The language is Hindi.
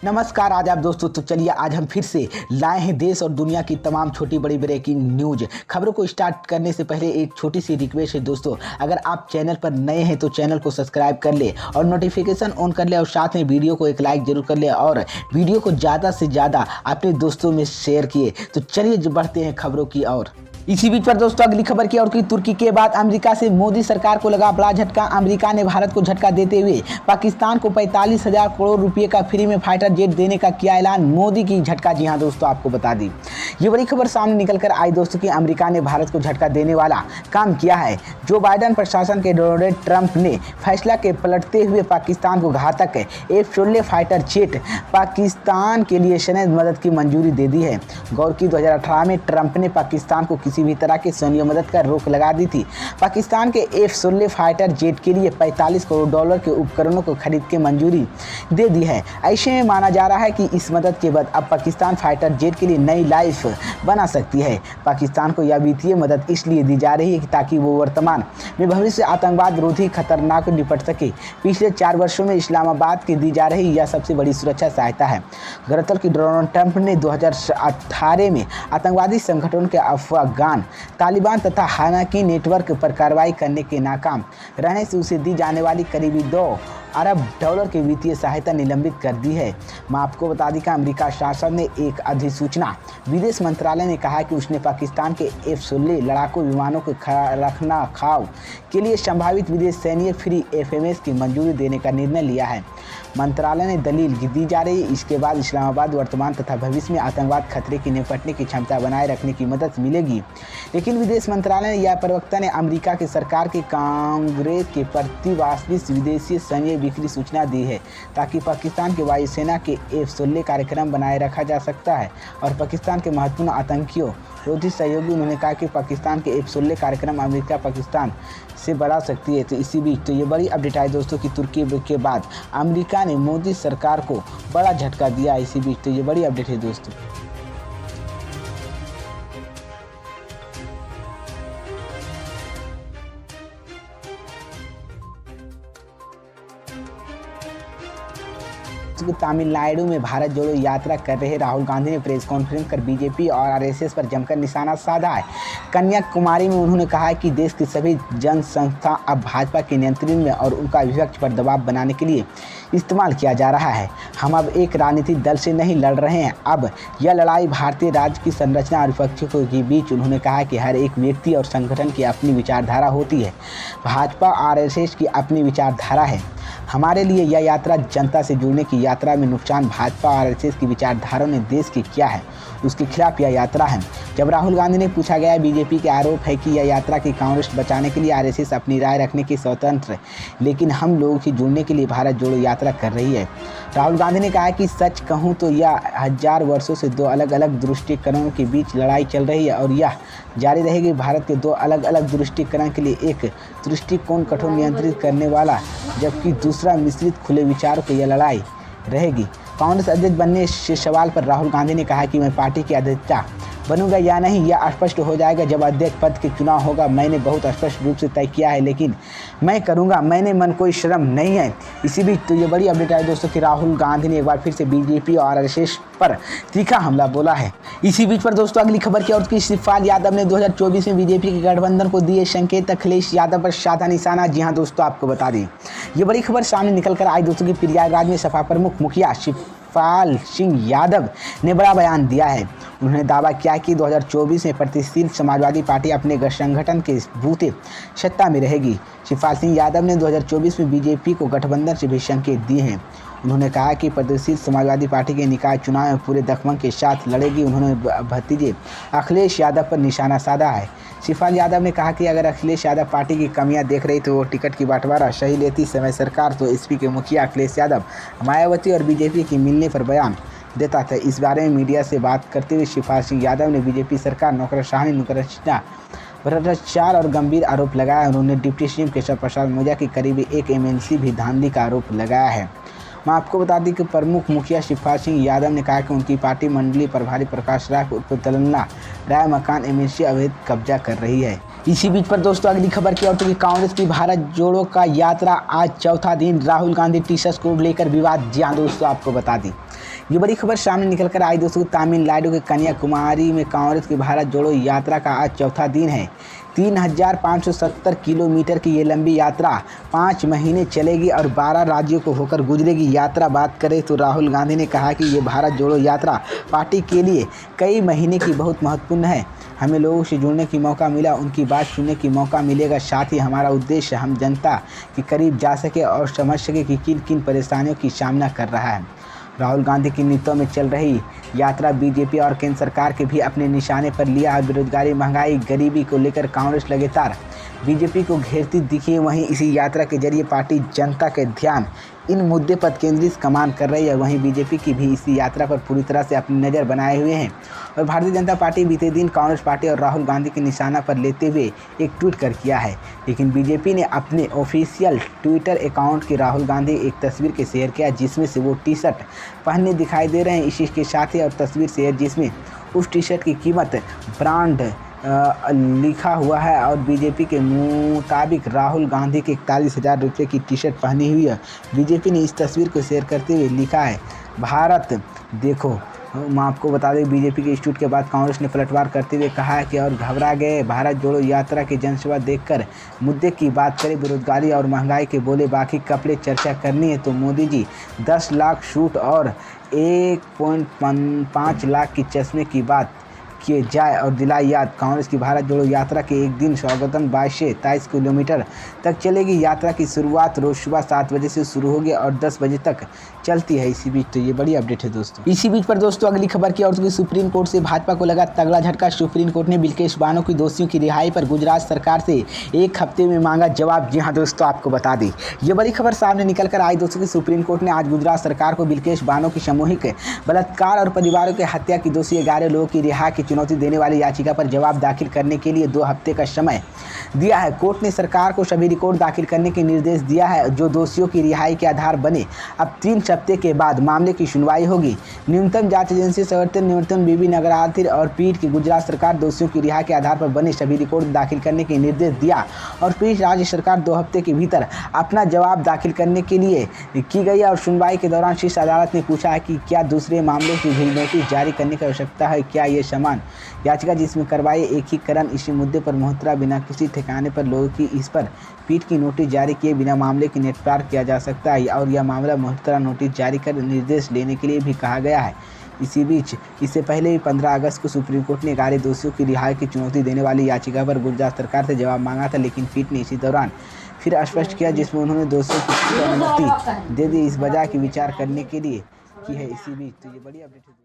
नमस्कार आदाब दोस्तों। तो चलिए आज हम फिर से लाए हैं देश और दुनिया की तमाम छोटी बड़ी ब्रेकिंग न्यूज खबरों को स्टार्ट करने से पहले एक छोटी सी रिक्वेस्ट है दोस्तों, अगर आप चैनल पर नए हैं तो चैनल को सब्सक्राइब कर ले और नोटिफिकेशन ऑन कर ले और साथ में वीडियो को एक लाइक जरूर कर ले और वीडियो को ज़्यादा से ज़्यादा अपने दोस्तों में शेयर किए। तो चलिए बढ़ते हैं खबरों की ओर। इसी बीच पर दोस्तों अगली खबर की ओर की तुर्की के बाद अमेरिका से मोदी सरकार को लगा बड़ा झटका। अमेरिका ने भारत को झटका देते हुए पाकिस्तान को 45,000 करोड़ रुपए का फ्री में फाइटर जेट देने का किया ऐलान। मोदी की झटका, जी हां दोस्तों, आपको बता दी ये बड़ी खबर सामने निकल कर आई दोस्तों कि अमेरिका ने भारत को झटका देने वाला काम किया है। जो बाइडेन प्रशासन के डोनाल्ड ट्रंप ने फैसला के पलटते हुए पाकिस्तान को घातक F-16 फाइटर जेट पाकिस्तान के लिए सैन्य मदद की मंजूरी दे दी है। गौर की 2018 में ट्रंप ने पाकिस्तान को किसी भी तरह की सैन्य मदद का रोक लगा दी थी। पाकिस्तान के F-16 फाइटर जेट के लिए 45 करोड़ डॉलर के उपकरणों को खरीद के मंजूरी दे दी है। ऐसे में माना जा रहा है कि इस मदद के बाद अब पाकिस्तान फाइटर जेट के लिए नई लाइफ बना सकती है। पाकिस्तान को यह वित्तीय मदद इसलिए दी जा रही है कि ताकि वो वर्तमान में भविष्य आतंकवाद विरोधी खतरनाक निपट सके। पिछले 4 वर्षों में इस्लामाबाद की दी जा रही यह सबसे बड़ी सुरक्षा सहायता है। गौरतलब कि डोनाल्ड ट्रंप ने 2018 में आतंकवादी संगठनों के अफगान तालिबान तथा हानाकी नेटवर्क पर कार्रवाई करने के नाकाम रहने से उसे दी जाने वाली करीबी 2 अरब डॉलर की वित्तीय सहायता निलंबित कर दी है। मैं आपको बता दी कि अमेरिका शासन ने एक अधिसूचना विदेश मंत्रालय ने कहा कि उसने पाकिस्तान के F-16 लड़ाकू विमानों के रखरखाव के लिए संभावित विदेश सैन्य फ्री FMS की मंजूरी देने का निर्णय लिया है। मंत्रालय ने दलील दी जा रही है इसके बाद इस्लामाबाद वर्तमान तथा भविष्य में आतंकवाद खतरे की निपटने की क्षमता बनाए रखने की मदद मिलेगी। लेकिन विदेश मंत्रालय ने या प्रवक्ता ने अमेरिका की सरकार के कांग्रेस के प्रति वास्तविक विदेशी सैन्य बिक्री सूचना दी है ताकि पाकिस्तान की वायुसेना के F-16 कार्यक्रम बनाए रखा जा सकता है और पाकिस्तान के महत्वपूर्ण आतंकियों विरोधी सहयोगी। उन्होंने कहा कि पाकिस्तान के F-16 कार्यक्रम अमेरिका पाकिस्तान से बढ़ा सकती है। तो इसी बीच तो ये बड़ी अपडेट आई दोस्तों कि तुर्की के बाद अमेरिका ने मोदी सरकार को बड़ा झटका दिया। इसी बीच तो ये बड़ी अपडेट है दोस्तों। तमिलनाडु में भारत जोड़ो यात्रा कर रहे राहुल गांधी ने प्रेस कॉन्फ्रेंस कर बीजेपी और आरएसएस पर जमकर निशाना साधा है। कन्याकुमारी में उन्होंने कहा कि देश की सभी जन संस्था अब भाजपा के नियंत्रण में और उनका विपक्ष पर दबाव बनाने के लिए इस्तेमाल किया जा रहा है। हम अब एक राजनीतिक दल से नहीं लड़ रहे हैं, अब यह लड़ाई भारतीय राज्य की संरचना और विपक्षों के बीच। उन्होंने कहा कि हर एक व्यक्ति और संगठन की अपनी विचारधारा होती है। भाजपा आरएसएस की अपनी विचारधारा है। हमारे लिए यह यात्रा जनता से जुड़ने की यात्रा में नुकसान भाजपा और आरएसएस की विचारधारा ने देश की किया है, उसके खिलाफ यह यात्रा है। जब राहुल गांधी ने पूछा गया, बीजेपी के आरोप है कि यह यात्रा की कांग्रेस बचाने के लिए आरएसएस अपनी राय रखने की स्वतंत्र, लेकिन हम लोगों की जुड़ने के लिए भारत जोड़ो यात्रा कर रही है। राहुल गांधी ने कहा कि सच कहूं तो यह 1000 वर्षों से 2 अलग अलग दृष्टिकोणों के बीच लड़ाई चल रही है और यह जारी रहेगी। भारत के 2 अलग अलग दृष्टिकोण के लिए एक दृष्टिकोण कठोर नियंत्रित करने वाला जबकि दूसरा मिश्रित खुले विचारों की यह लड़ाई रहेगी। कांग्रेस अध्यक्ष बनने से सवाल पर राहुल गांधी ने कहा कि मैं पार्टी के अध्यक्ष बनूंगा या नहीं यह स्पष्ट हो जाएगा जब अध्यक्ष पद के चुनाव होगा। मैंने बहुत स्पष्ट रूप से तय किया है, लेकिन मैं करूंगा, मैंने मन कोई शर्म नहीं है। इसी बीच तो ये बड़ी अपडेट आई दोस्तों कि राहुल गांधी ने एक बार फिर से बीजेपी और आरएसएस पर तीखा हमला बोला है। इसी बीच पर दोस्तों अगली खबर की ओर की शिवपाल यादव ने 2024 में बीजेपी के गठबंधन को दिए संकेत, अखिलेश यादव पर साधा निशाना। जी हाँ दोस्तों, आपको बता दें ये बड़ी खबर सामने निकल कर आई दोस्तों कि प्रयागराज में सपा प्रमुख मुखिया शिवपाल सिंह यादव ने बड़ा बयान दिया है। उन्होंने दावा किया कि 2024 में प्रतिष्ठित समाजवादी पार्टी अपने संगठन के बूते सत्ता में रहेगी। शिवपाल सिंह यादव ने 2024 में बीजेपी को गठबंधन से भी संकेत दिए हैं। उन्होंने कहा कि प्रतिष्ठित समाजवादी पार्टी के निकाय चुनाव में पूरे दमखम के साथ लड़ेगी। उन्होंने भतीजे अखिलेश यादव पर निशाना साधा है। शिवपाल यादव ने कहा कि अगर अखिलेश यादव पार्टी की कमियां देख रही तो वो टिकट की बंटवारा सही लेती समय सरकार तो एसपी के मुखिया अखिलेश यादव मायावती और बीजेपी की मिलने पर बयान देता था। इस बारे में मीडिया से बात करते हुए शिवपाल सिंह यादव ने बीजेपी सरकार नौकरशाही भ्रष्टाचार और गंभीर आरोप लगाया। उन्होंने डिप्टी सीएम केशव प्रसाद मौर्य की करीबी एक एमएलसी भी धांधली का आरोप लगाया है। मैं आपको बता दें कि प्रमुख मुखिया शिवपाल सिंह यादव ने कहा कि उनकी पार्टी मंडलीय प्रभारी प्रकाश राय उर्फ दलन्ना राय मकान एमएलसी अवैध कब्जा कर रही है। इसी बीच पर दोस्तों अगली खबर की ओर कांग्रेस की भारत जोड़ो का यात्रा आज चौथा दिन। राहुल गांधी टी शर्ट को लेकर विवाद। जी हाँ दोस्तों, आपको बता दी ये बड़ी खबर सामने निकल कर आई दोस्तों। तमिलनाडु के कन्याकुमारी में कांग्रेस की भारत जोड़ो यात्रा का आज चौथा दिन है। 3570 किलोमीटर की ये लंबी यात्रा 5 महीने चलेगी और 12 राज्यों को होकर गुजरेगी। यात्रा बात करें तो राहुल गांधी ने कहा कि ये भारत जोड़ो यात्रा पार्टी के लिए कई महीने की बहुत महत्वपूर्ण है। हमें लोगों से जुड़ने की मौका मिला, उनकी बात सुनने की मौका मिलेगा। साथ ही हमारा उद्देश्य हम जनता के करीब जा सके और समझ सके कि किन किन परेशानियों की सामना कर रहा है। राहुल गांधी के नेतृत्व में चल रही यात्रा बीजेपी और केंद्र सरकार के भी अपने निशाने पर लिया है। बेरोजगारी, महंगाई, गरीबी को लेकर कांग्रेस लगातार बीजेपी को घेरती दिखी है। वहीं इसी यात्रा के जरिए पार्टी जनता के ध्यान इन मुद्दे पर केंद्रित कमान कर रही है। वहीं बीजेपी की भी इसी यात्रा पर पूरी तरह से अपनी नज़र बनाए हुए हैं और भारतीय जनता पार्टी बीते दिन कांग्रेस पार्टी और राहुल गांधी के निशाना पर लेते हुए एक ट्वीट कर किया है। लेकिन बीजेपी ने अपने ऑफिशियल ट्विटर अकाउंट के राहुल गांधी एक तस्वीर के शेयर किया जिसमें से वो टी-शर्ट पहने दिखाई दे रहे हैं। इसी के साथ ही और तस्वीर शेयर जिसमें उस टी-शर्ट की कीमत ब्रांड लिखा हुआ है और बीजेपी के मुताबिक राहुल गांधी के 41,000 रुपये की टी-शर्ट पहनी हुई है। बीजेपी ने इस तस्वीर को शेयर करते हुए लिखा है, भारत देखो। मैं आपको बता दें, बीजेपी के इस ट्वीट के बाद कांग्रेस ने पलटवार करते हुए कहा है कि और घबरा गए। भारत जोड़ो यात्रा की जनसभा देखकर मुद्दे की बात करें, बेरोजगारी और महंगाई के बोले बाकी कपड़े चर्चा करनी है तो मोदी जी 10 लाख सूट और 1.5 लाख की चश्मे की बात किए जाए और दिलाई याद। कांग्रेस की भारत जोड़ो यात्रा के एक दिन स्वागतम 22 से 23 किलोमीटर तक चलेगी। यात्रा की शुरुआत रोज सुबह 7 बजे से शुरू होगी और 10 बजे तक चलती है। इसी बीच तो ये बड़ी अपडेट है दोस्तों। इसी बीच पर दोस्तों अगली खबर की और सुप्रीम कोर्ट से भाजपा को लगा तगड़ा झटका। सुप्रीम कोर्ट ने बिल्केश बानो की दोषियों की रिहाई पर गुजरात सरकार से 1 हफ्ते में मांगा जवाब। जी हाँ दोस्तों, आपको बता दें ये बड़ी खबर सामने निकल कर आई दोस्तों कि सुप्रीम कोर्ट ने आज गुजरात सरकार को बिल्केश बानो की सामूहिक बलात्कार और परिवारों के हत्या की दोषी 11 लोगों की रिहाई की चुनौती देने वाली याचिका पर जवाब दाखिल करने के लिए 2 हफ्ते का समय दिया है। कोर्ट ने सरकार को सभी रिकॉर्ड दाखिल करने के निर्देश दिया है जो दोषियों की रिहाई के आधार बने। अब 3 हफ्ते के बाद मामले की सुनवाई होगी। न्यूनतम जांच एजेंसी संवर्तन न्यूनतम बीबी नगराधिर और पीठ की गुजरात सरकार दोषियों की रिहाई के आधार पर बने सभी रिकॉर्ड दाखिल करने के निर्देश दिया और पीठ राज्य सरकार 2 हफ्ते के भीतर अपना जवाब दाखिल करने के लिए की गई। और सुनवाई के दौरान शीर्ष अदालत ने पूछा है कि क्या दूसरे मामलों की भी नोटिस जारी करने की आवश्यकता है। क्या ये समान याचिका जिसमें करवाए एकीकरण इसी मुद्दे पर मुहतरा बिना किसी ठिकाने पर लोगों की इस पर पीठ की नोटिस जारी किए बिना मामले की निपटारा किया जा सकता है और यह मामला मुहतरा नोटिस जारी कर निर्देश लेने के लिए भी कहा गया है। इसी बीच इससे पहले भी 15 अगस्त को सुप्रीम कोर्ट ने 11 दोषियों की रिहाई की चुनौती देने वाली याचिका पर गुजरात सरकार से जवाब मांगा था, लेकिन पीठ ने इसी दौरान फिर स्पष्ट किया जिसमें उन्होंने दोषियों की अनुमति दे दी इस वजह की विचार करने के लिए की है। इसी बीच तो ये बड़ी अपडेट है।